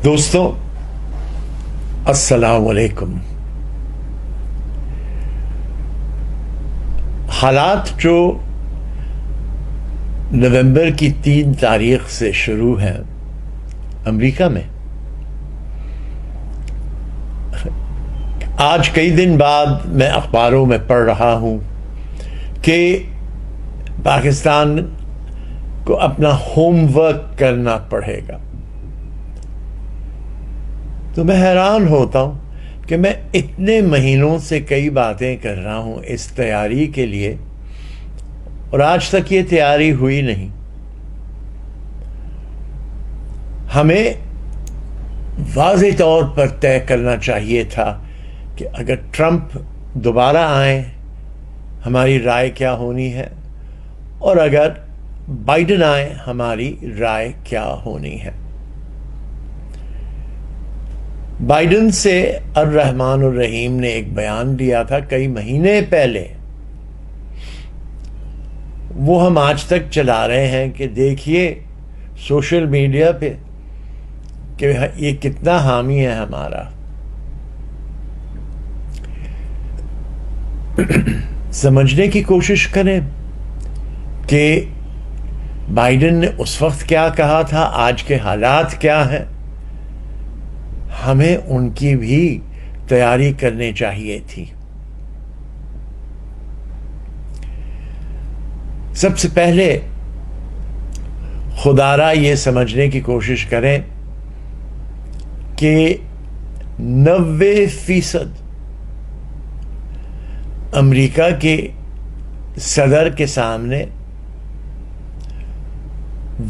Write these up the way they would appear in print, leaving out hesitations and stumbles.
دوستوں السلام علیکم۔ حالات جو نومبر کی 3 تاریخ سے شروع ہیں امریکہ میں، آج کئی دن بعد میں اخباروں میں پڑھ رہا ہوں کہ پاکستان کو اپنا ہوم ورک کرنا پڑے گا، تو میں حیران ہوتا ہوں کہ میں اتنے مہینوں سے کئی باتیں کر رہا ہوں اس تیاری کے لیے، اور آج تک یہ تیاری ہوئی نہیں۔ ہمیں واضح طور پر طے کرنا چاہیے تھا کہ اگر ٹرمپ دوبارہ آئیں ہماری رائے کیا ہونی ہے، اور اگر بائیڈن آئیں ہماری رائے کیا ہونی ہے۔ بائیڈن سے الرحمن الرحیم نے ایک بیان دیا تھا کئی مہینے پہلے، وہ ہم آج تک چلا رہے ہیں کہ دیکھیے سوشل میڈیا پہ کہ یہ کتنا حامی ہے ہمارا۔ سمجھنے کی کوشش کریں کہ بائیڈن نے اس وقت کیا کہا تھا، آج کے حالات کیا ہیں۔ ہمیں ان کی بھی تیاری کرنی چاہیے تھی۔ سب سے پہلے خدارا یہ سمجھنے کی کوشش کریں کہ 90% امریکہ کے صدر کے سامنے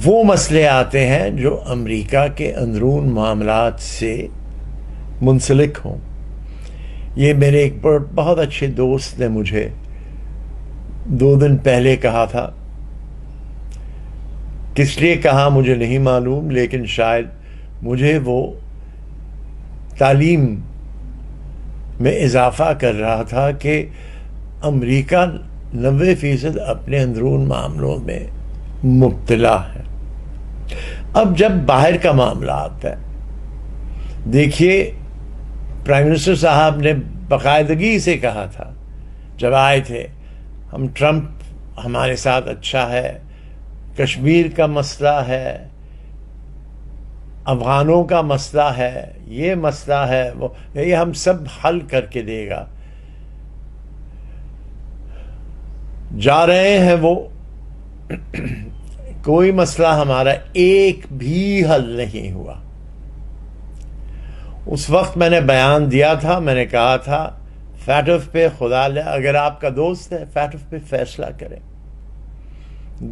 وہ مسئلے آتے ہیں جو امریکہ کے اندرون معاملات سے منسلک ہوں۔ یہ میرے ایک بہت اچھے دوست نے مجھے 2 دن پہلے کہا تھا، کس لیے کہا مجھے نہیں معلوم، لیکن شاید مجھے وہ تعلیم میں اضافہ کر رہا تھا کہ امریکہ 90% اپنے اندرون معاملوں میں مبتلا ہے۔ اب جب باہر کا معاملہ آتا ہے، دیکھیے پرائم منسٹر صاحب نے باقاعدگی سے کہا تھا جب آئے تھے، ہم ٹرمپ ہمارے ساتھ اچھا ہے، کشمیر کا مسئلہ ہے، افغانوں کا مسئلہ ہے، یہ مسئلہ ہے، وہ یہ ہم سب حل کر کے دے گا۔ جا رہے ہیں وہ، کوئی مسئلہ ہمارا ایک بھی حل نہیں ہوا۔ اس وقت میں نے بیان دیا تھا، میں نے کہا تھا فیٹف پہ خدا لے، اگر آپ کا دوست ہے فیٹف پہ فیصلہ کریں۔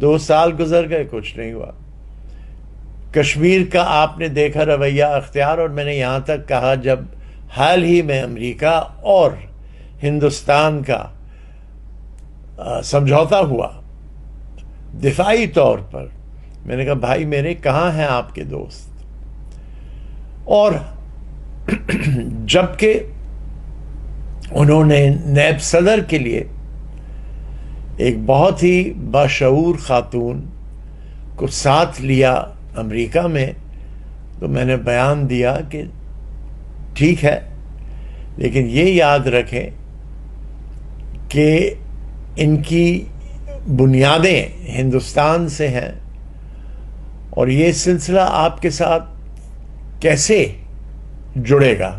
2 سال گزر گئے، کچھ نہیں ہوا۔ کشمیر کا آپ نے دیکھا رویہ اختیار، اور میں نے یہاں تک کہا جب حال ہی میں امریکہ اور ہندوستان کا سمجھوتا ہوا دفاعی طور پر، میں نے کہا بھائی میرے کہاں ہیں آپ کے دوست؟ اور جبکہ انہوں نے نیب صدر کے لیے ایک بہت ہی باشعور خاتون کو ساتھ لیا امریکہ میں، تو میں نے بیان دیا کہ ٹھیک ہے، لیکن یہ یاد رکھیں کہ ان کی بنیادیں ہندوستان سے ہیں، اور یہ سلسلہ آپ کے ساتھ کیسے جڑے گا۔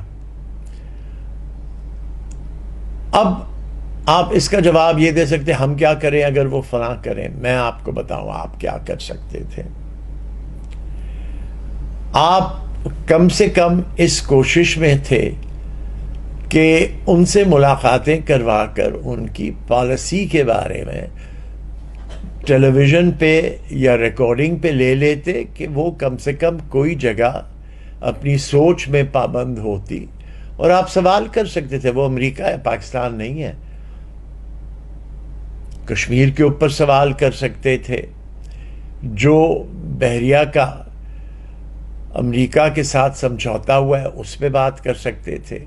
اب آپ اس کا جواب یہ دے سکتے ہم کیا کریں اگر وہ فلاں کریں۔ میں آپ کو بتاؤں آپ کیا کر سکتے تھے۔ آپ کم سے کم اس کوشش میں تھے کہ ان سے ملاقاتیں کروا کر ان کی پالیسی کے بارے میں ٹیلی ویژن پہ یا ریکارڈنگ پہ لے لیتے، کہ وہ کم سے کم کوئی جگہ اپنی سوچ میں پابند ہوتی، اور آپ سوال کر سکتے تھے۔ وہ امریکہ ہے، پاکستان نہیں ہے۔ کشمیر کے اوپر سوال کر سکتے تھے، جو بحریہ کا امریکہ کے ساتھ سمجھوتا ہوا ہے اس پہ بات کر سکتے تھے،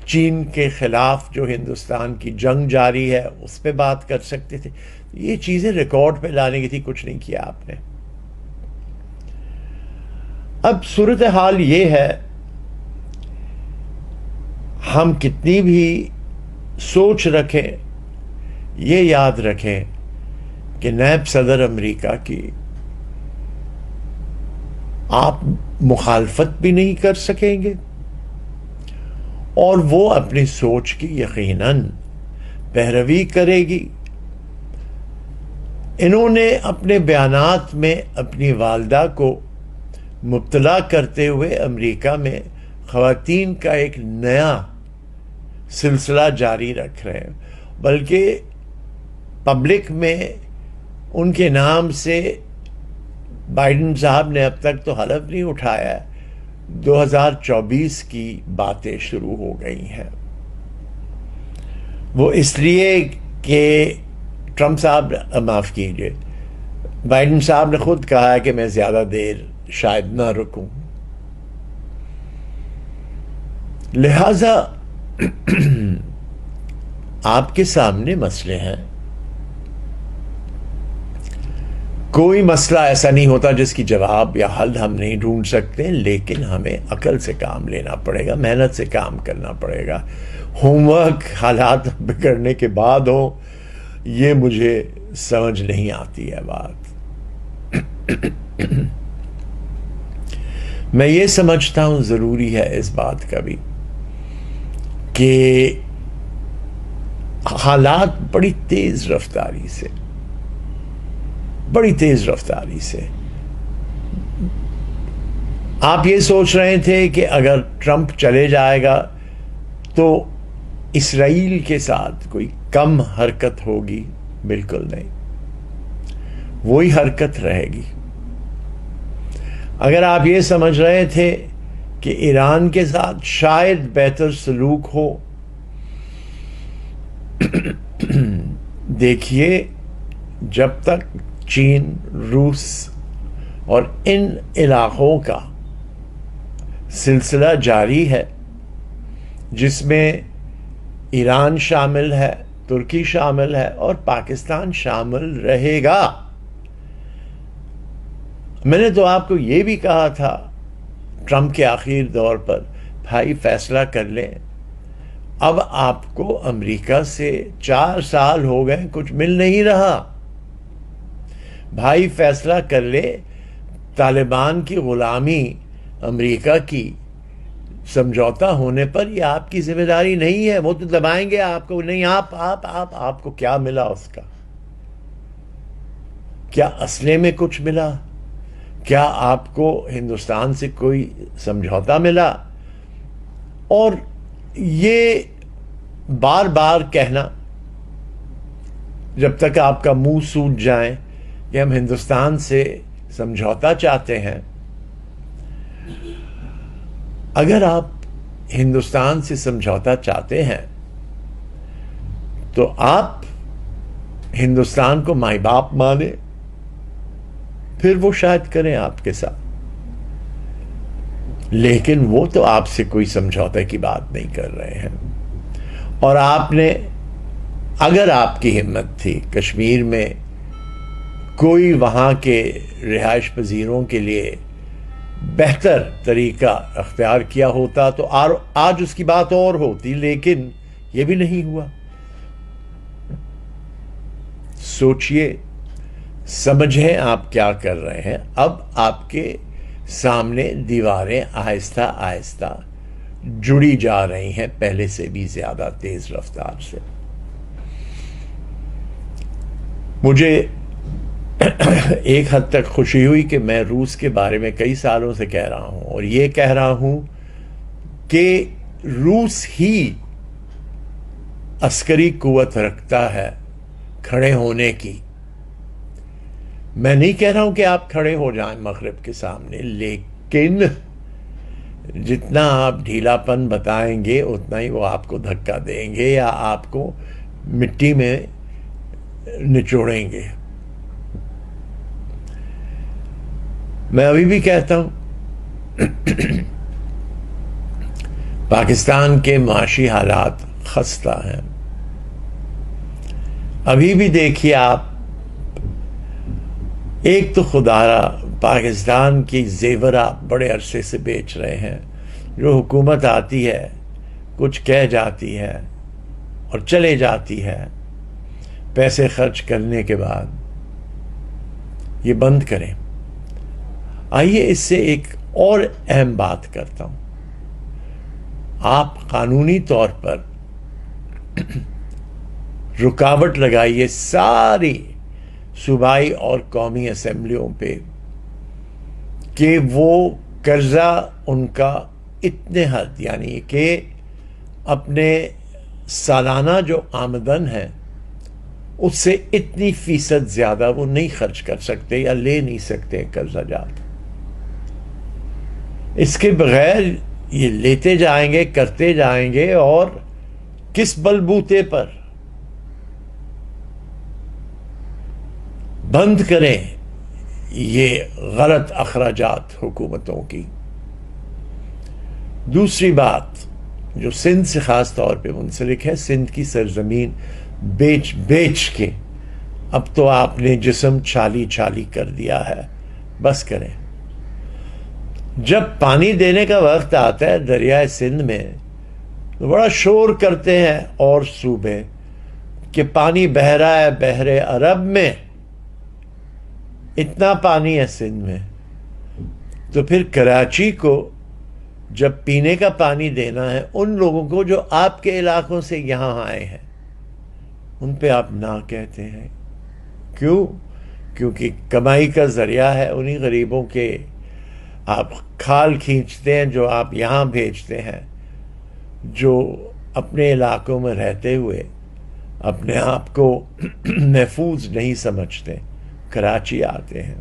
چین کے خلاف جو ہندوستان کی جنگ جاری ہے اس پہ بات کر سکتے تھے۔ یہ چیزیں ریکارڈ پہ لانے کی تھی، کچھ نہیں کیا آپ نے۔ اب صورتحال یہ ہے، ہم کتنی بھی سوچ رکھیں، یہ یاد رکھیں کہ نائب صدر امریکہ کی آپ مخالفت بھی نہیں کر سکیں گے، اور وہ اپنی سوچ کی یقیناً پیروی کرے گی۔ انہوں نے اپنے بیانات میں اپنی والدہ کو مبتلا کرتے ہوئے امریکہ میں خواتین کا ایک نیا سلسلہ جاری رکھ رہے ہیں، بلکہ پبلک میں ان کے نام سے بائیڈن صاحب نے اب تک تو حلف نہیں اٹھایا، 2024 کی باتیں شروع ہو گئی ہیں۔ وہ اس لیے کہ ٹرمپ صاحب، معاف کیجیے، بائیڈن صاحب نے خود کہا ہے کہ میں زیادہ دیر شاید نہ رکوں، لہذا آپ کے سامنے مسئلے ہیں۔ کوئی مسئلہ ایسا نہیں ہوتا جس کی جواب یا حل ہم نہیں ڈھونڈ سکتے، لیکن ہمیں عقل سے کام لینا پڑے گا، محنت سے کام کرنا پڑے گا۔ ہوم ورک حالات بگڑنے کے بعد ہو، یہ مجھے سمجھ نہیں آتی ہے بات۔ میں یہ سمجھتا ہوں ضروری ہے اس بات کا بھی کہ حالات بڑی تیز رفتاری سے آپ یہ سوچ رہے تھے کہ اگر ٹرمپ چلے جائے گا تو اسرائیل کے ساتھ کوئی کم حرکت ہوگی، بالکل نہیں، وہی حرکت رہے گی۔ اگر آپ یہ سمجھ رہے تھے کہ ایران کے ساتھ شاید بہتر سلوک ہو، دیکھیے جب تک چین، روس اور ان علاقوں کا سلسلہ جاری ہے جس میں ایران شامل ہے، ترکی شامل ہے اور پاکستان شامل رہے گا۔ میں نے تو آپ کو یہ بھی کہا تھا ٹرمپ کے آخری دور پر، بھائی فیصلہ کر لیں، اب آپ کو امریکہ سے 4 سال ہو گئے، کچھ مل نہیں رہا، بھائی فیصلہ کر لے، طالبان کی غلامی امریکہ کی سمجھوتا ہونے پر یہ آپ کی ذمہ داری نہیں ہے، وہ تو دبائیں گے آپ کو، نہیں آپ کو کیا ملا اس کا؟ کیا اسلحے میں کچھ ملا؟ کیا آپ کو ہندوستان سے کوئی سمجھوتا ملا؟ اور یہ بار بار کہنا جب تک آپ کا منہ سوج جائیں کہ ہم ہندوستان سے سمجھوتا چاہتے ہیں، اگر آپ ہندوستان سے سمجھوتا چاہتے ہیں تو آپ ہندوستان کو مائی باپ مانے، پھر وہ شاید کریں آپ کے ساتھ، لیکن وہ تو آپ سے کوئی سمجھوتے کی بات نہیں کر رہے ہیں۔ اور آپ نے، اگر آپ کی ہمت تھی کشمیر میں کوئی وہاں کے رہائش پذیروں کے لیے بہتر طریقہ اختیار کیا ہوتا تو آج اس کی بات اور ہوتی، لیکن یہ بھی نہیں ہوا۔ سوچئے، سمجھیں آپ کیا کر رہے ہیں۔ اب آپ کے سامنے دیواریں آہستہ آہستہ جڑی جا رہی ہیں، پہلے سے بھی زیادہ تیز رفتار سے۔ مجھے ایک حد تک خوشی ہوئی کہ میں روس کے بارے میں کئی سالوں سے کہہ رہا ہوں، اور یہ کہہ رہا ہوں کہ روس ہی عسکری قوت رکھتا ہے کھڑے ہونے کی۔ میں نہیں کہہ رہا ہوں کہ آپ کھڑے ہو جائیں مغرب کے سامنے، لیکن جتنا آپ ڈھیلا پن بتائیں گے اتنا ہی وہ آپ کو دھکا دیں گے یا آپ کو مٹی میں نچوڑیں گے۔ میں ابھی بھی کہتا ہوں پاکستان کے معاشی حالات خستہ ہیں۔ ابھی بھی دیکھیے آپ، ایک تو خدا را پاکستان کی زیورات بڑے عرصے سے بیچ رہے ہیں. جو حکومت آتی ہے کچھ کہہ جاتی ہے اور چلے جاتی ہے پیسے خرچ کرنے کے بعد. یہ بند کریں. آئیے اس سے ایک اور اہم بات کرتا ہوں. آپ قانونی طور پر رکاوٹ لگائیے ساری صوبائی اور قومی اسمبلیوں پہ کہ وہ قرضہ ان کا اتنے حد، یعنی کہ اپنے سالانہ جو آمدن ہے اس سے اتنی فیصد زیادہ وہ نہیں خرچ کر سکتے یا لے نہیں سکتے قرضہ جات. اس کے بغیر یہ لیتے جائیں گے، کرتے جائیں گے، اور کس بلبوتے پر؟ بند کریں یہ غلط اخراجات حکومتوں کی. دوسری بات جو سندھ سے خاص طور پہ منسلک ہے، سندھ کی سرزمین بیچ بیچ کے اب تو آپ نے جسم چھالی چھالی کر دیا ہے. بس کریں. جب پانی دینے کا وقت آتا ہے دریائے سندھ میں تو بڑا شور کرتے ہیں اور صوبے کہ پانی بہ رہا ہے بحر عرب میں، اتنا پانی ہے سندھ میں. تو پھر کراچی کو جب پینے کا پانی دینا ہے ان لوگوں کو جو آپ کے علاقوں سے یہاں آئے ہیں، ان پہ آپ نہ کہتے ہیں. کیوں؟ کیونکہ کمائی کا ذریعہ ہے انہی غریبوں کے آپ کھال کھینچتے ہیں جو آپ یہاں بھیجتے ہیں، جو اپنے علاقوں میں رہتے ہوئے اپنے آپ کو محفوظ نہیں سمجھتے، کراچی آتے ہیں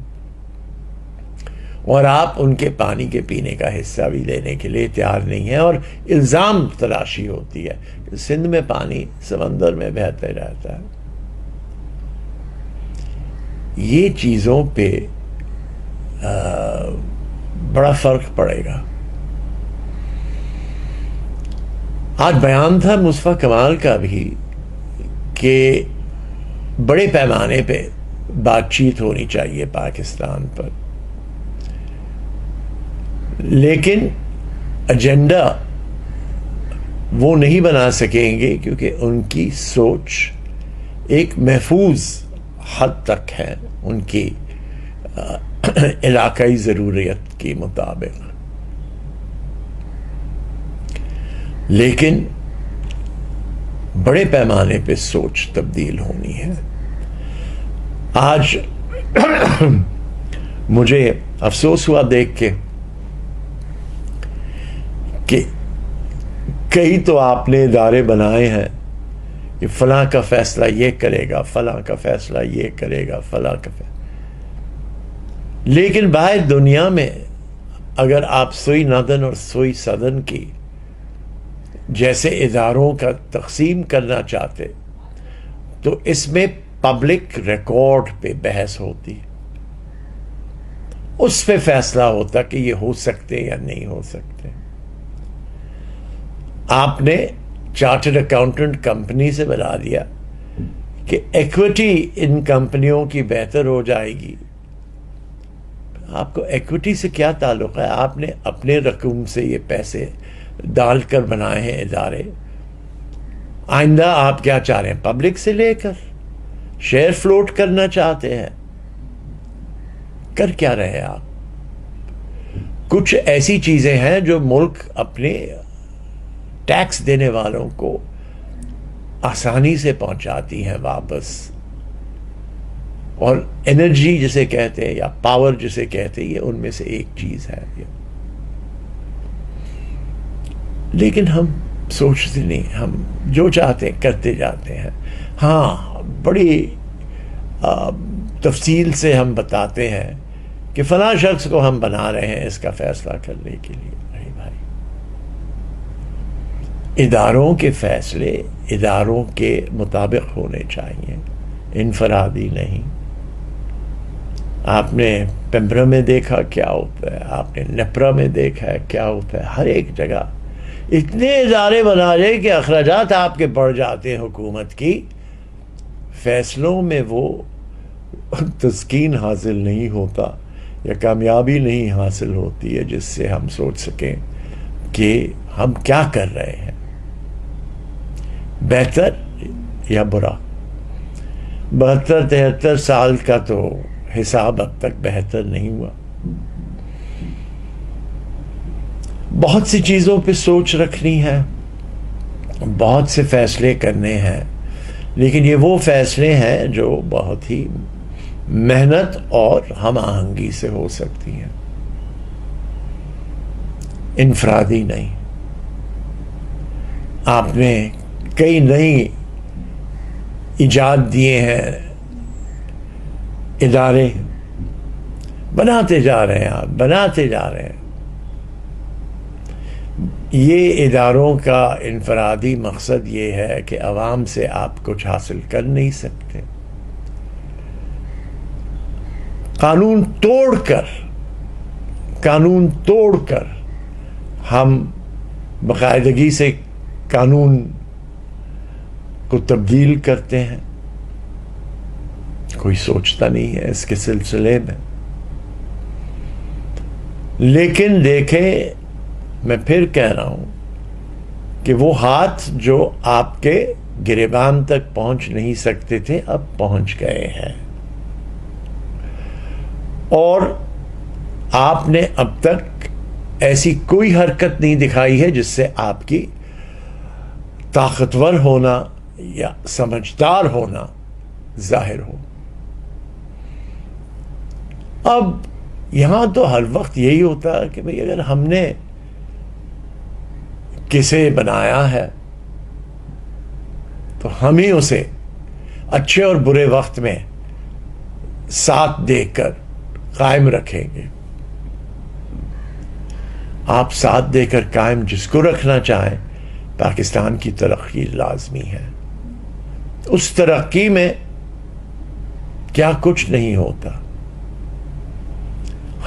اور آپ ان کے پانی کے پینے کا حصہ بھی لینے کے لیے تیار نہیں ہیں. اور الزام تراشی ہوتی ہے کہ سندھ میں پانی سمندر میں بہتے رہتا ہے. یہ چیزوں پہ بڑا فرق پڑے گا. آج بیان تھا مصطفیٰ کمال کا بھی کہ بڑے پیمانے پہ بات چیت ہونی چاہیے پاکستان پر، لیکن ایجنڈا وہ نہیں بنا سکیں گے کیونکہ ان کی سوچ ایک محفوظ حد تک ہے، ان کی علاقائی ضروریت کے مطابق. لیکن بڑے پیمانے پہ سوچ تبدیل ہونی ہے. آج مجھے افسوس ہوا دیکھ کے کہ کئی تو آپ نے ادارے بنائے ہیں کہ فلاں کا فیصلہ یہ کرے گا، فلاں کا فیصلہ یہ کرے گا، فلاں کا فیصلہ. لیکن باہر دنیا میں اگر آپ سوئی نادن اور سوئی سدن کی جیسے اداروں کا تقسیم کرنا چاہتے تو اس میں پبلک ریکارڈ پہ بحث ہوتی، اس پہ فیصلہ ہوتا کہ یہ ہو سکتے یا نہیں ہو سکتے. آپ نے چارٹرڈ اکاؤنٹنٹ کمپنی سے بنا دیا کہ ایکوٹی ان کمپنیوں کی بہتر ہو جائے گی. آپ کو ایکوٹی سے کیا تعلق ہے؟ آپ نے اپنے رقم سے یہ پیسے ڈال کر بنائے ہیں ادارے. آئندہ آپ کیا چاہ رہے ہیں؟ پبلک سے لے کر شیئر فلوٹ کرنا چاہتے ہیں. کر کیا رہے ہیں آپ؟ کچھ ایسی چیزیں ہیں جو ملک اپنے ٹیکس دینے والوں کو آسانی سے پہنچاتی ہیں واپس. اور انرجی جسے کہتے ہیں یا پاور جسے کہتے ہیں، یہ ان میں سے ایک چیز ہے. لیکن ہم سوچتے نہیں، ہم جو چاہتے ہیں کرتے جاتے ہیں. ہاں، بڑی تفصیل سے ہم بتاتے ہیں کہ فلاں شخص کو ہم بنا رہے ہیں اس کا فیصلہ کرنے کے لیے. ارے بھائی، اداروں کے فیصلے اداروں کے مطابق ہونے چاہیے، انفرادی نہیں. آپ نے پیمبرا میں دیکھا کیا ہوتا ہے، آپ نے نیپرا میں دیکھا ہے کیا ہوتا ہے. ہر ایک جگہ اتنے ادارے بنا رہے کہ اخراجات آپ کے بڑھ جاتے ہیں حکومت کی. فیصلوں میں وہ تسکین حاصل نہیں ہوتا یا کامیابی نہیں حاصل ہوتی ہے جس سے ہم سوچ سکیں کہ ہم کیا کر رہے ہیں، بہتر یا برا۔ 72-73 سال کا تو حساب اب تک بہتر نہیں ہوا۔ بہت سی چیزوں پہ سوچ رکھنی ہے، بہت سے فیصلے کرنے ہیں، لیکن یہ وہ فیصلے ہیں جو بہت ہی محنت اور ہم آہنگی سے ہو سکتی ہیں، انفرادی نہیں۔ آپ نے کئی نئی ایجاد دیے ہیں، ادارے بناتے جا رہے ہیں، آپ بناتے جا رہے ہیں۔ یہ اداروں کا انفرادی مقصد یہ ہے کہ عوام سے آپ کچھ حاصل کر نہیں سکتے۔ قانون توڑ کر ہم باقاعدگی سے قانون کو تبدیل کرتے ہیں، کوئی سوچتا نہیں ہے اس کے سلسلے میں۔ لیکن دیکھیں، میں پھر کہہ رہا ہوں کہ وہ ہاتھ جو آپ کے گریبان تک پہنچ نہیں سکتے تھے اب پہنچ گئے ہیں، اور آپ نے اب تک ایسی کوئی حرکت نہیں دکھائی ہے جس سے آپ کی طاقتور ہونا یا سمجھدار ہونا ظاہر ہو۔ اب یہاں تو ہر وقت یہی ہوتا ہے کہ بھئی اگر ہم نے کسے بنایا ہے تو ہم ہی اسے اچھے اور برے وقت میں ساتھ دے کر قائم رکھیں گے۔ آپ ساتھ دے کر قائم جس کو رکھنا چاہیں، پاکستان کی ترقی لازمی ہے۔ اس ترقی میں کیا کچھ نہیں ہوتا،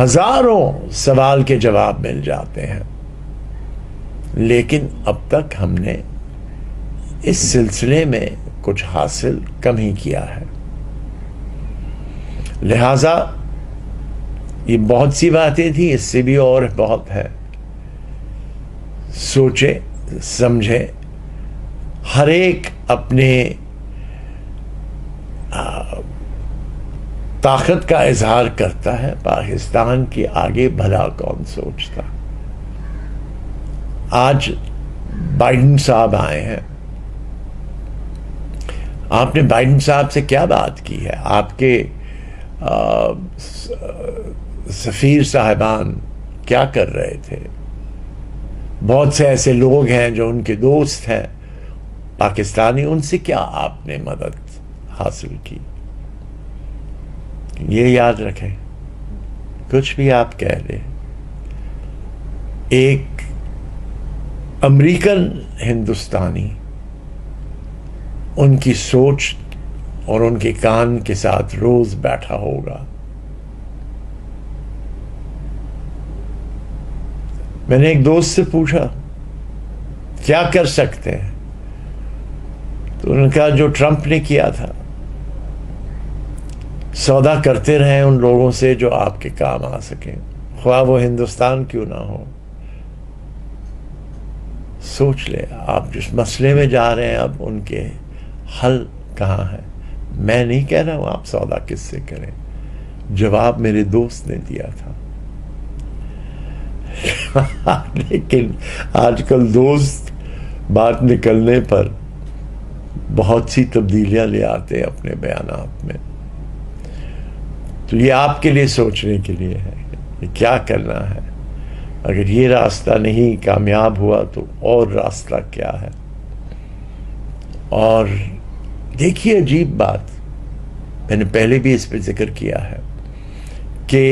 ہزاروں سوال کے جواب مل جاتے ہیں، لیکن اب تک ہم نے اس سلسلے میں کچھ حاصل کم ہی کیا ہے۔ لہذا یہ بہت سی باتیں تھیں، اس سے بھی اور بہت ہے۔ سوچے سمجھے، ہر ایک اپنے طاقت کا اظہار کرتا ہے، پاکستان کے آگے بھلا کون سوچتا۔ آج بائیڈن صاحب آئے ہیں، آپ نے بائیڈن صاحب سے کیا بات کی ہے؟ آپ کے سفیر صاحبان کیا کر رہے تھے؟ بہت سے ایسے لوگ ہیں جو ان کے دوست ہیں پاکستانی، ان سے کیا آپ نے مدد حاصل کی؟ یہ یاد رکھیں، کچھ بھی آپ کہہ لیں، ایک امریکن ہندوستانی ان کی سوچ اور ان کے کان کے ساتھ روز بیٹھا ہوگا۔ میں نے ایک دوست سے پوچھا کیا کر سکتے ہیں، تو انہوں نے کہا جو ٹرمپ نے کیا تھا، سودا کرتے رہیں ان لوگوں سے جو آپ کے کام آ سکیں، خواہ وہ ہندوستان کیوں نہ ہو۔ سوچ لے آپ جس مسئلے میں جا رہے ہیں اب ان کے حل کہاں ہے۔ میں نہیں کہہ رہا ہوں آپ سودا کس سے کریں، جواب میرے دوست نے دیا تھا۔ لیکن آج کل دوست بات نکلنے پر بہت سی تبدیلیاں لے آتے ہیں اپنے بیانات میں۔ تو یہ آپ کے لیے سوچنے کے لیے ہے کہ کیا کرنا ہے۔ اگر یہ راستہ نہیں کامیاب ہوا تو اور راستہ کیا ہے۔ اور دیکھیے عجیب بات، میں نے پہلے بھی اس پہ ذکر کیا ہے کہ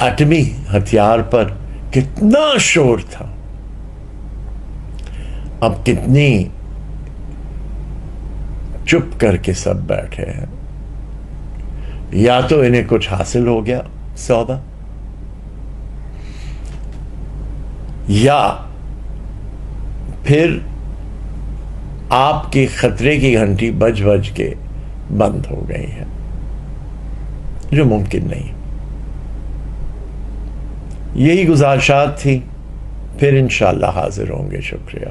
ایٹمی ہتھیار پر کتنا شور تھا، اب کتنی چپ کر کے سب بیٹھے ہیں۔ یا تو انہیں کچھ حاصل ہو گیا سودا، یا پھر آپ کی خطرے کی گھنٹی بج بج کے بند ہو گئی ہے، جو ممکن نہیں۔ یہی گزارشات تھی، پھر انشاءاللہ حاضر ہوں گے. شکریہ.